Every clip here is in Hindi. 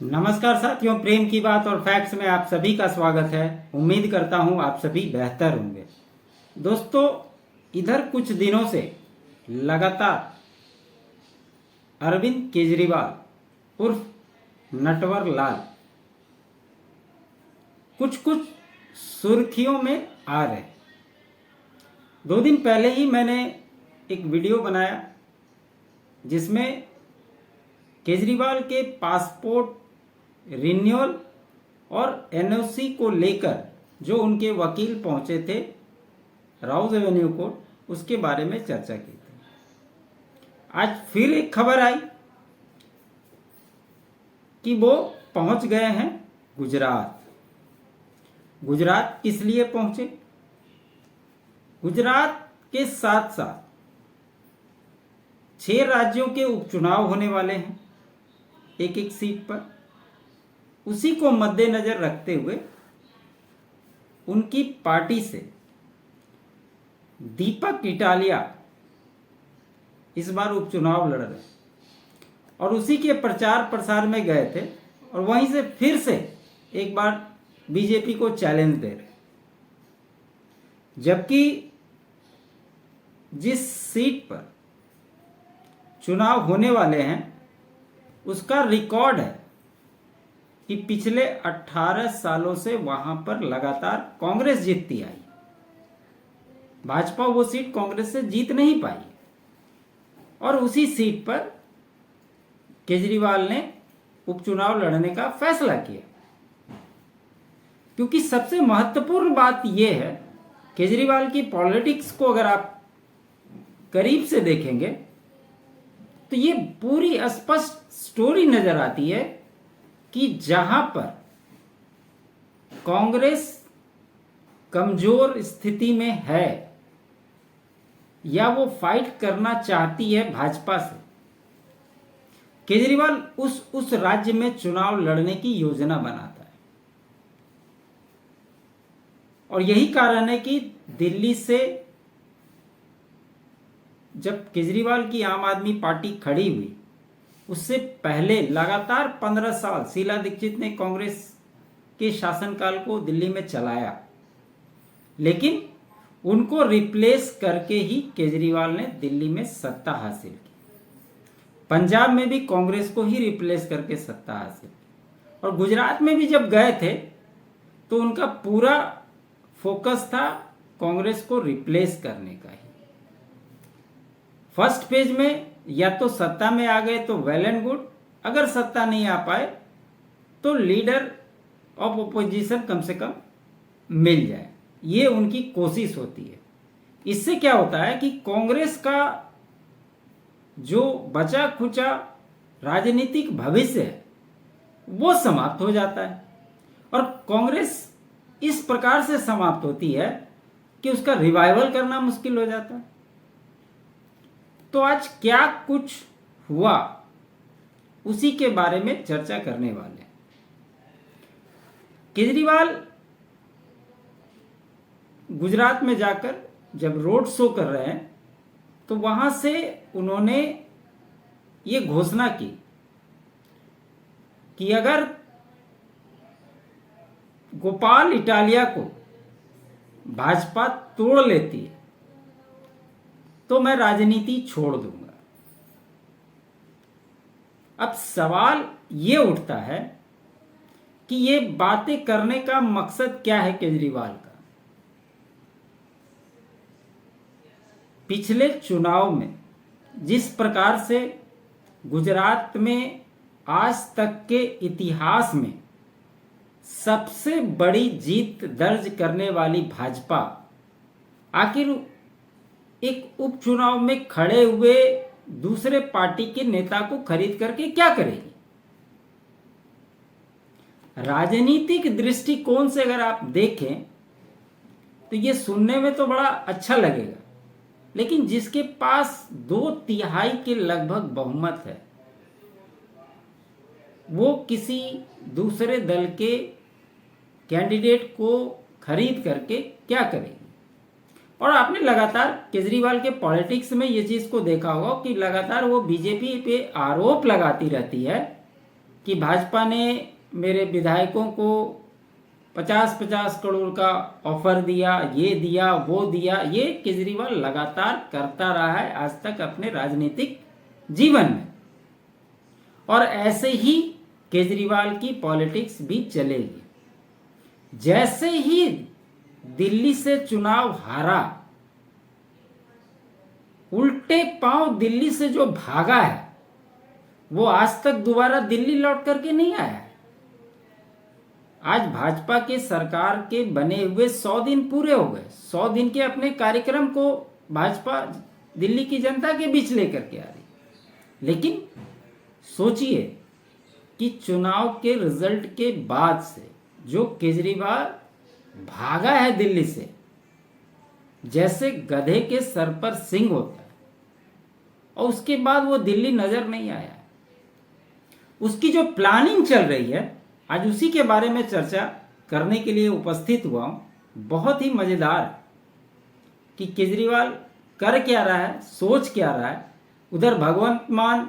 नमस्कार साथियों, प्रेम की बात और फैक्ट्स में आप सभी का स्वागत है। उम्मीद करता हूं आप सभी बेहतर होंगे। दोस्तों, इधर कुछ दिनों से लगातार अरविंद केजरीवाल उर्फ नटवर लाल कुछ कुछ सुर्खियों में आ रहे। 2 दिन पहले ही मैंने एक वीडियो बनाया जिसमें केजरीवाल के पासपोर्ट रिन्यूअल और एनओसी को लेकर जो उनके वकील पहुंचे थे राउज एवेन्यू कोर्ट, उसके बारे में चर्चा की थी। आज फिर एक खबर आई कि वो पहुंच गए हैं गुजरात। गुजरात किस लिए पहुंचे? गुजरात के साथ साथ 6 राज्यों के उपचुनाव होने वाले हैं, एक एक सीट पर। उसी को मद्देनजर रखते हुए उनकी पार्टी से दीपक इटालिया इस बार उपचुनाव लड़ रहे और उसी के प्रचार प्रसार में गए थे और वहीं से फिर से एक बार बीजेपी को चैलेंज दे रहे। जबकि जिस सीट पर चुनाव होने वाले हैं उसका रिकॉर्ड है कि पिछले 18 सालों से वहां पर लगातार कांग्रेस जीतती आई। भाजपा वो सीट कांग्रेस से जीत नहीं पाई और उसी सीट पर केजरीवाल ने उपचुनाव लड़ने का फैसला किया। क्योंकि सबसे महत्वपूर्ण बात यह है, केजरीवाल की पॉलिटिक्स को अगर आप करीब से देखेंगे तो ये पूरी स्पष्ट स्टोरी नजर आती है कि जहां पर कांग्रेस कमजोर स्थिति में है या वो फाइट करना चाहती है भाजपा से, केजरीवाल उस राज्य में चुनाव लड़ने की योजना बनाता है। और यही कारण है कि दिल्ली से जब केजरीवाल की आम आदमी पार्टी खड़ी हुई उससे पहले लगातार 15 साल शीला दीक्षित ने कांग्रेस के शासनकाल को दिल्ली में चलाया, लेकिन उनको रिप्लेस करके ही केजरीवाल ने दिल्ली में सत्ता हासिल की। पंजाब में भी कांग्रेस को ही रिप्लेस करके सत्ता हासिल की और गुजरात में भी जब गए थे तो उनका पूरा फोकस था कांग्रेस को रिप्लेस करने का ही। फर्स्ट पेज में या तो सत्ता में आ गए तो वेल एंड गुड, अगर सत्ता नहीं आ पाए तो लीडर ऑफ ओपोजिशन कम से कम मिल जाए, ये उनकी कोशिश होती है। इससे क्या होता है कि कांग्रेस का जो बचा खुचा राजनीतिक भविष्य है वो समाप्त हो जाता है और कांग्रेस इस प्रकार से समाप्त होती है कि उसका रिवाइवल करना मुश्किल हो जाता है। तो आज क्या कुछ हुआ उसी के बारे में चर्चा करने वाले हैं। केजरीवाल गुजरात में जाकर जब रोड शो कर रहे हैं तो वहां से उन्होंने ये घोषणा की कि अगर गोपाल इटालिया को भाजपा तोड़ लेती है तो मैं राजनीति छोड़ दूंगा। अब सवाल ये उठता है कि ये बातें करने का मकसद क्या है केजरीवाल का? पिछले चुनाव में जिस प्रकार से गुजरात में आज तक के इतिहास में सबसे बड़ी जीत दर्ज करने वाली भाजपा आखिर एक उपचुनाव में खड़े हुए दूसरे पार्टी के नेता को खरीद करके क्या करेगी? राजनीतिक दृष्टिकोण से अगर आप देखें तो ये सुनने में तो बड़ा अच्छा लगेगा, लेकिन जिसके पास 2/3 के लगभग बहुमत है वो किसी दूसरे दल के कैंडिडेट को खरीद करके क्या करेगी? और आपने लगातार केजरीवाल के पॉलिटिक्स में ये चीज को देखा होगा कि लगातार वो बीजेपी पे आरोप लगाती रहती है कि भाजपा ने मेरे विधायकों को 50-50 करोड़ का ऑफर दिया, ये दिया, वो दिया। ये केजरीवाल लगातार करता रहा है आज तक अपने राजनीतिक जीवन में, और ऐसे ही केजरीवाल की पॉलिटिक्स भी चलेगी। जैसे ही दिल्ली से चुनाव हारा, उल्टे पांव दिल्ली से जो भागा है वो आज तक दोबारा दिल्ली लौट करके नहीं आया। आज भाजपा के सरकार के बने हुए 100 दिन पूरे हो गए। 100 दिन के अपने कार्यक्रम को भाजपा दिल्ली की जनता के बीच लेकर के आ रही। लेकिन सोचिए कि चुनाव के रिजल्ट के बाद से जो केजरीवाल भागा है दिल्ली से, जैसे गधे के सर पर सिंग होता है, और उसके बाद वो दिल्ली नजर नहीं आया। उसकी जो प्लानिंग चल रही है, आज उसी के बारे में चर्चा करने के लिए उपस्थित हुआ हूं। बहुत ही मजेदार कि केजरीवाल कर क्या रहा है, सोच क्या रहा है। उधर भगवंत मान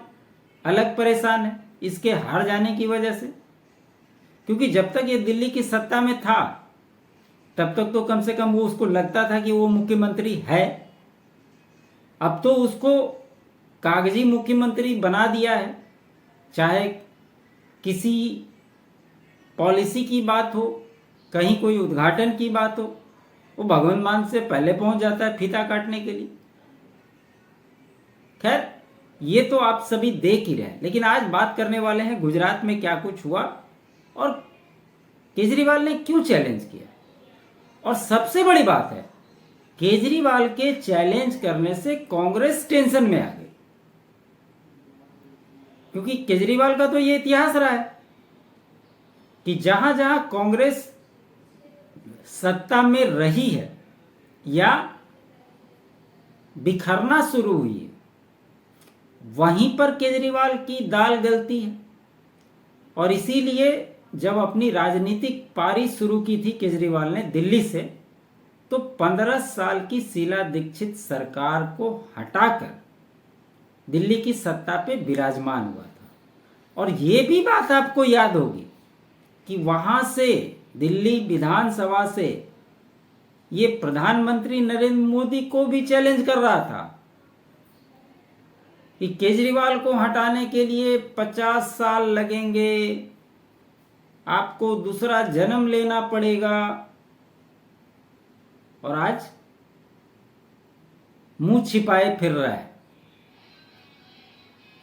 अलग परेशान है इसके हार जाने की वजह से, क्योंकि जब तक ये दिल्ली की सत्ता में था तब तक तो कम से कम वो उसको लगता था कि वो मुख्यमंत्री है। अब तो उसको कागजी मुख्यमंत्री बना दिया है। चाहे किसी पॉलिसी की बात हो, कहीं कोई उद्घाटन की बात हो, वो भगवंत मान से पहले पहुंच जाता है फीता काटने के लिए। खैर, ये तो आप सभी देख ही रहे हैं। लेकिन आज बात करने वाले हैं गुजरात में क्या कुछ हुआ और केजरीवाल ने क्यों चैलेंज किया। और सबसे बड़ी बात है, केजरीवाल के चैलेंज करने से कांग्रेस टेंशन में आ गई, क्योंकि केजरीवाल का तो ये इतिहास रहा है कि जहां जहां कांग्रेस सत्ता में रही है या बिखरना शुरू हुई है, वहीं पर केजरीवाल की दाल गलती है। और इसीलिए जब अपनी राजनीतिक पारी शुरू की थी केजरीवाल ने दिल्ली से, तो 15 साल की शीला दीक्षित सरकार को हटाकर दिल्ली की सत्ता पे विराजमान हुआ था। और ये भी बात आपको याद होगी कि वहां से दिल्ली विधानसभा से ये प्रधानमंत्री नरेंद्र मोदी को भी चैलेंज कर रहा था कि केजरीवाल को हटाने के लिए 50 साल लगेंगे, आपको दूसरा जन्म लेना पड़ेगा। और आज मुंह छिपाए फिर रहा है।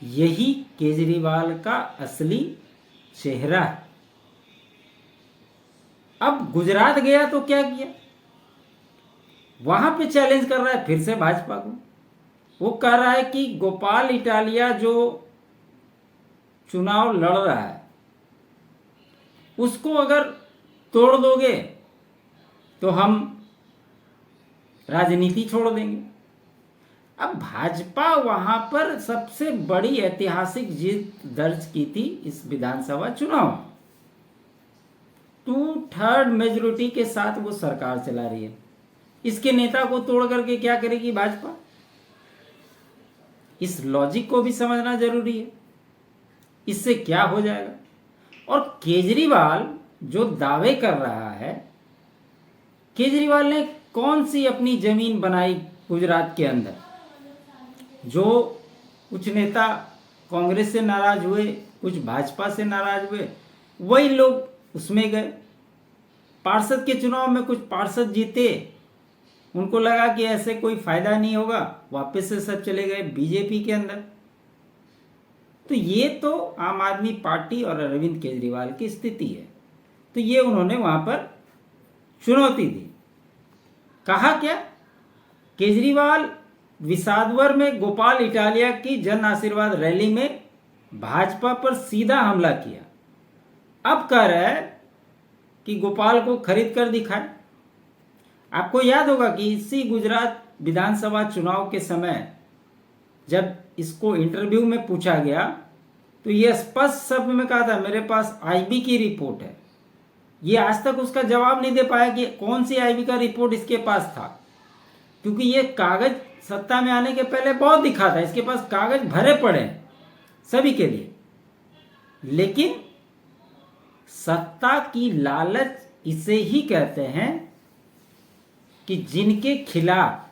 यही केजरीवाल का असली चेहरा है। अब गुजरात गया तो क्या किया, वहां पे चैलेंज कर रहा है फिर से भाजपा को। वो कह रहा है कि गोपाल इटालिया जो चुनाव लड़ रहा है उसको अगर तोड़ दोगे तो हम राजनीति छोड़ देंगे। अब भाजपा वहां पर सबसे बड़ी ऐतिहासिक जीत दर्ज की थी इस विधानसभा चुनाव में। 2/3 मेजोरिटी के साथ वो सरकार चला रही है। इसके नेता को तोड़ करके क्या करेगी भाजपा? इस लॉजिक को भी समझना जरूरी है। इससे क्या हो जाएगा? और केजरीवाल जो दावे कर रहा है, केजरीवाल ने कौन सी अपनी जमीन बनाई गुजरात के अंदर? जो कुछ नेता कांग्रेस से नाराज हुए, कुछ भाजपा से नाराज हुए, वही लोग उसमें गए। पार्षद के चुनाव में कुछ पार्षद जीते, उनको लगा कि ऐसे कोई फायदा नहीं होगा, वापस से सब चले गए बीजेपी के अंदर। तो ये तो आम आदमी पार्टी और अरविंद केजरीवाल की स्थिति है। तो ये उन्होंने वहां पर चुनौती दी। कहा क्या? केजरीवाल विसादवर में गोपाल इटालिया की जन आशीर्वाद रैली में भाजपा पर सीधा हमला किया। अब कह रहा है कि गोपाल को खरीद कर दिखाए। आपको याद होगा कि इसी गुजरात विधानसभा चुनाव के समय जब इसको इंटरव्यू में पूछा गया तो ये स्पष्ट शब्द में कहा था, मेरे पास आईबी की रिपोर्ट है। ये आज तक उसका जवाब नहीं दे पाया कि कौन सी आईबी का रिपोर्ट इसके पास था, क्योंकि ये कागज सत्ता में आने के पहले बहुत दिखा था, इसके पास कागज भरे पड़े हैं सभी के लिए। लेकिन सत्ता की लालच इसे ही कहते हैं कि जिनके खिलाफ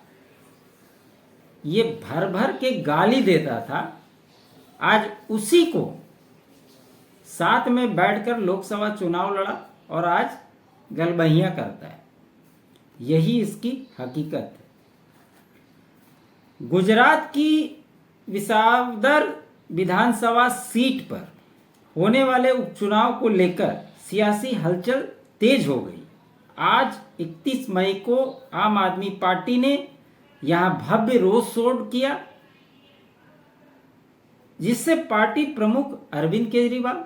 ये भर भर के गाली देता था, आज उसी को साथ में बैठकर लोकसभा चुनाव लड़ा और आज गलबहियां करता है। यही इसकी हकीकत है। गुजरात की विसावदर विधानसभा सीट पर होने वाले उपचुनाव को लेकर सियासी हलचल तेज हो गई। आज 31 मई को आम आदमी पार्टी ने यहां भव्य रोड शो किया, जिससे पार्टी प्रमुख अरविंद केजरीवाल,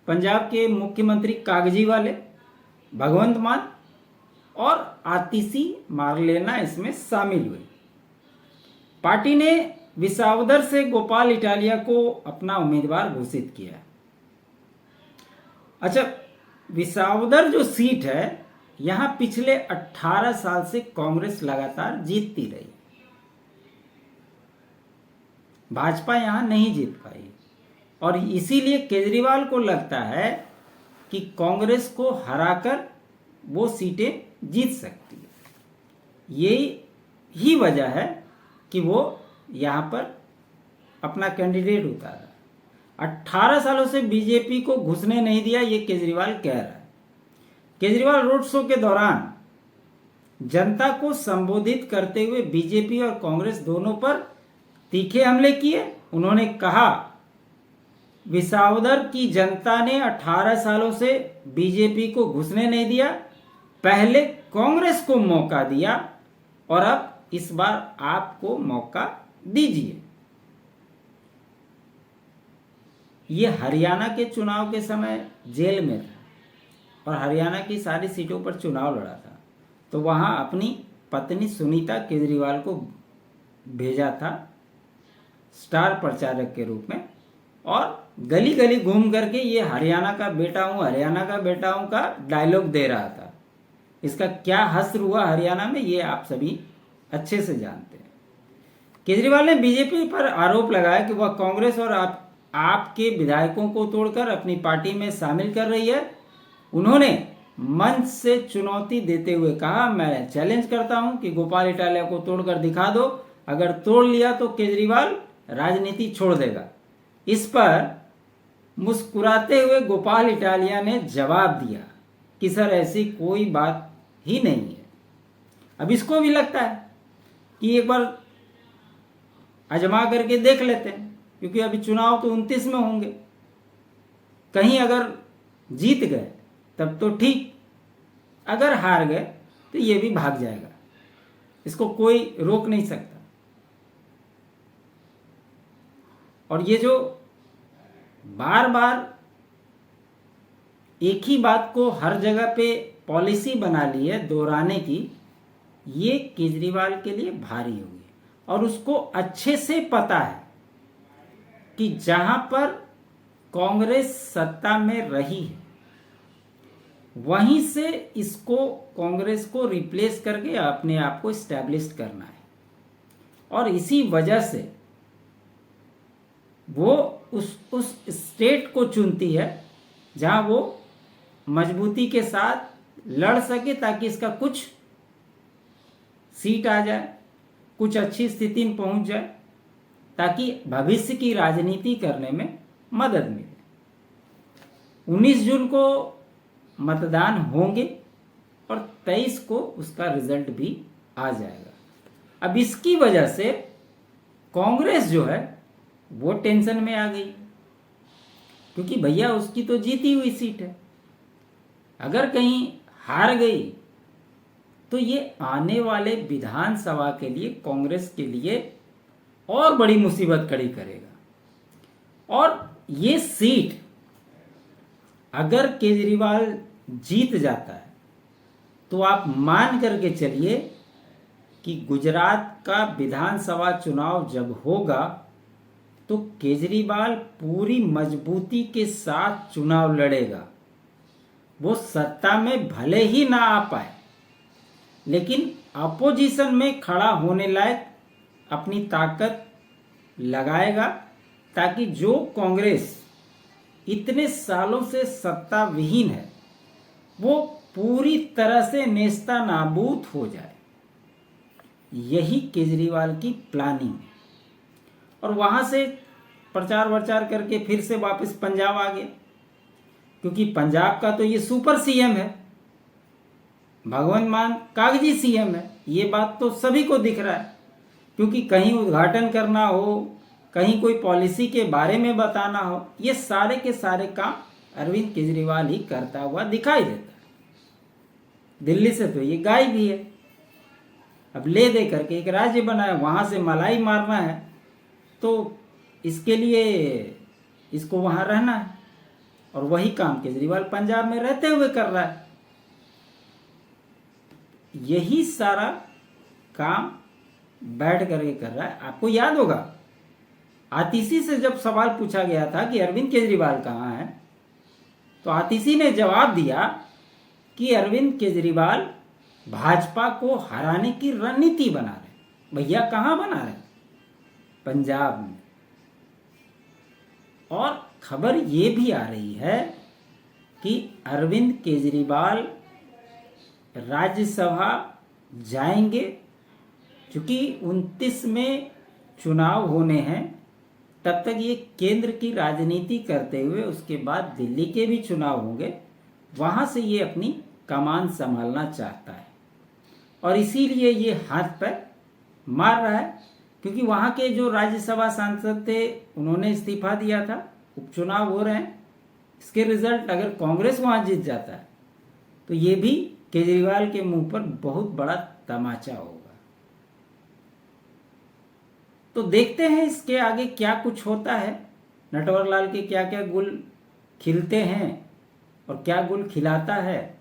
पंजाब के मुख्यमंत्री कागजी वाले भगवंत मान और आतिशी मारलेना इसमें शामिल हुई। पार्टी ने विसावदर से गोपाल इटालिया को अपना उम्मीदवार घोषित किया। अच्छा, विसावदर जो सीट है, यहां पिछले 18 साल से कांग्रेस लगातार जीतती रही। भाजपा यहां नहीं जीत पाई और इसीलिए केजरीवाल को लगता है कि कांग्रेस को हराकर वो सीटें जीत सकती है। यही ही वजह है कि वो यहां पर अपना कैंडिडेट उतारा। 18 सालों से बीजेपी को घुसने नहीं दिया, ये केजरीवाल कह रहा है। केजरीवाल रोड शो के दौरान जनता को संबोधित करते हुए बीजेपी और कांग्रेस दोनों पर तीखे हमले किए। उन्होंने कहा, विसावदर की जनता ने 18 सालों से बीजेपी को घुसने नहीं दिया, पहले कांग्रेस को मौका दिया और अब इस बार आपको मौका दीजिए। ये हरियाणा के चुनाव के समय जेल में था और हरियाणा की सारी सीटों पर चुनाव लड़ा था, तो वहां अपनी पत्नी सुनीता केजरीवाल को भेजा था स्टार प्रचारक के रूप में और गली गली घूम करके ये हरियाणा का बेटा हूं, हरियाणा का बेटा हूं का डायलॉग दे रहा था। इसका क्या हश्र हुआ हरियाणा में, ये आप सभी अच्छे से जानते हैं। केजरीवाल ने बीजेपी पर आरोप लगाया कि वह कांग्रेस और आपके विधायकों को तोड़कर अपनी पार्टी में शामिल कर रही है। उन्होंने मंच से चुनौती देते हुए कहा, मैं चैलेंज करता हूं कि गोपाल इटालिया को तोड़कर दिखा दो, अगर तोड़ लिया तो केजरीवाल राजनीति छोड़ देगा। इस पर मुस्कुराते हुए गोपाल इटालिया ने जवाब दिया कि सर, ऐसी कोई बात ही नहीं है। अब इसको भी लगता है कि एक बार आजमा करके देख लेते हैं, क्योंकि अभी चुनाव तो 29 में होंगे। कहीं अगर जीत गए तब तो ठीक, अगर हार गए तो ये भी भाग जाएगा, इसको कोई रोक नहीं सकता। और ये जो बार बार एक ही बात को हर जगह पे पॉलिसी बना ली है दोहराने की, ये केजरीवाल के लिए भारी होगी। और उसको अच्छे से पता है कि जहां पर कांग्रेस सत्ता में रही है, वहीं से इसको कांग्रेस को रिप्लेस करके अपने आप को एस्टैब्लिश करना है। और इसी वजह से वो उस स्टेट को चुनती है जहां वो मजबूती के साथ लड़ सके, ताकि इसका कुछ सीट आ जाए, कुछ अच्छी स्थिति में पहुंच जाए, ताकि भविष्य की राजनीति करने में मदद मिले। 19 जून को मतदान होंगे और 23 को उसका रिजल्ट भी आ जाएगा। अब इसकी वजह से कांग्रेस जो है वो टेंशन में आ गई, क्योंकि भैया उसकी तो जीती हुई सीट है। अगर कहीं हार गई तो ये आने वाले विधानसभा के लिए, कांग्रेस के लिए और बड़ी मुसीबत खड़ी करेगा। और ये सीट अगर केजरीवाल जीत जाता है तो आप मान करके चलिए कि गुजरात का विधानसभा चुनाव जब होगा तो केजरीवाल पूरी मजबूती के साथ चुनाव लड़ेगा। वो सत्ता में भले ही ना आ पाए, लेकिन अपोजिशन में खड़ा होने लायक अपनी ताकत लगाएगा, ताकि जो कांग्रेस इतने सालों से सत्ता विहीन है वो पूरी तरह से नेस्ता नाबूद हो जाए, यही केजरीवाल की प्लानिंग है। और वहां से प्रचार वरचार करके फिर से वापस पंजाब आ गए, क्योंकि पंजाब का तो ये सुपर सीएम है, भगवंत मान कागजी सीएम है। ये बात तो सभी को दिख रहा है, क्योंकि कहीं उद्घाटन करना हो, कहीं कोई पॉलिसी के बारे में बताना हो, ये सारे के सारे काम अरविंद केजरीवाल ही करता हुआ दिखाई देता है। दिल्ली से तो ये गायब ही है। अब ले दे करके एक राज्य बनाया, वहां से मलाई मारना है, तो इसके लिए इसको वहां रहना है, और वही काम केजरीवाल पंजाब में रहते हुए कर रहा है। यही सारा काम बैठ करके कर रहा है। आपको याद होगा, आतिशी से जब सवाल पूछा गया था कि अरविंद केजरीवाल कहाँ है, तो आतिशी ने जवाब दिया कि अरविंद केजरीवाल भाजपा को हराने की रणनीति बना रहे। भैया कहाँ बना रहे? पंजाब में। और खबर ये भी आ रही है कि अरविंद केजरीवाल राज्यसभा जाएंगे, क्योंकि 29 में चुनाव होने हैं। तब तक ये केंद्र की राजनीति करते हुए उसके बाद दिल्ली के भी चुनाव होंगे, वहां से ये अपनी कमान संभालना चाहता है, और इसीलिए ये हाथ पर मार रहा है। क्योंकि वहां के जो राज्यसभा सांसद थे उन्होंने इस्तीफा दिया था, उपचुनाव हो रहे हैं, इसके रिजल्ट अगर कांग्रेस वहां जीत जाता है तो ये भी केजरीवाल के मुंह पर बहुत बड़ा तमाचा होगा। तो देखते हैं इसके आगे क्या कुछ होता है, नटवरलाल के क्या क्या गुल खिलते हैं और क्या गुल खिलाता है।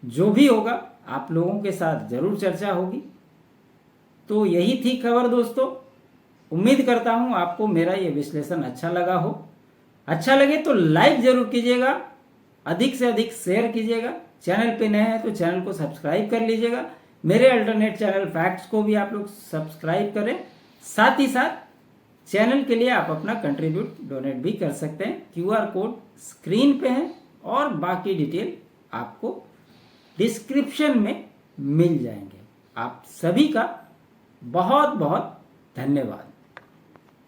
जो भी होगा आप लोगों के साथ जरूर चर्चा होगी। तो यही थी खबर दोस्तों। उम्मीद करता हूं आपको मेरा ये विश्लेषण अच्छा लगा हो। अच्छा लगे तो लाइक जरूर कीजिएगा, अधिक से अधिक शेयर कीजिएगा। चैनल पे नए हैं तो चैनल को सब्सक्राइब कर लीजिएगा। मेरे अल्टरनेट चैनल फैक्ट्स को भी आप लोग सब्सक्राइब करें। साथ ही साथ चैनल के लिए आप अपना कंट्रीब्यूट डोनेट भी कर सकते हैं। QR कोड स्क्रीन पे है और बाकी डिटेल आपको डिस्क्रिप्शन में मिल जाएंगे। आप सभी का बहुत बहुत धन्यवाद।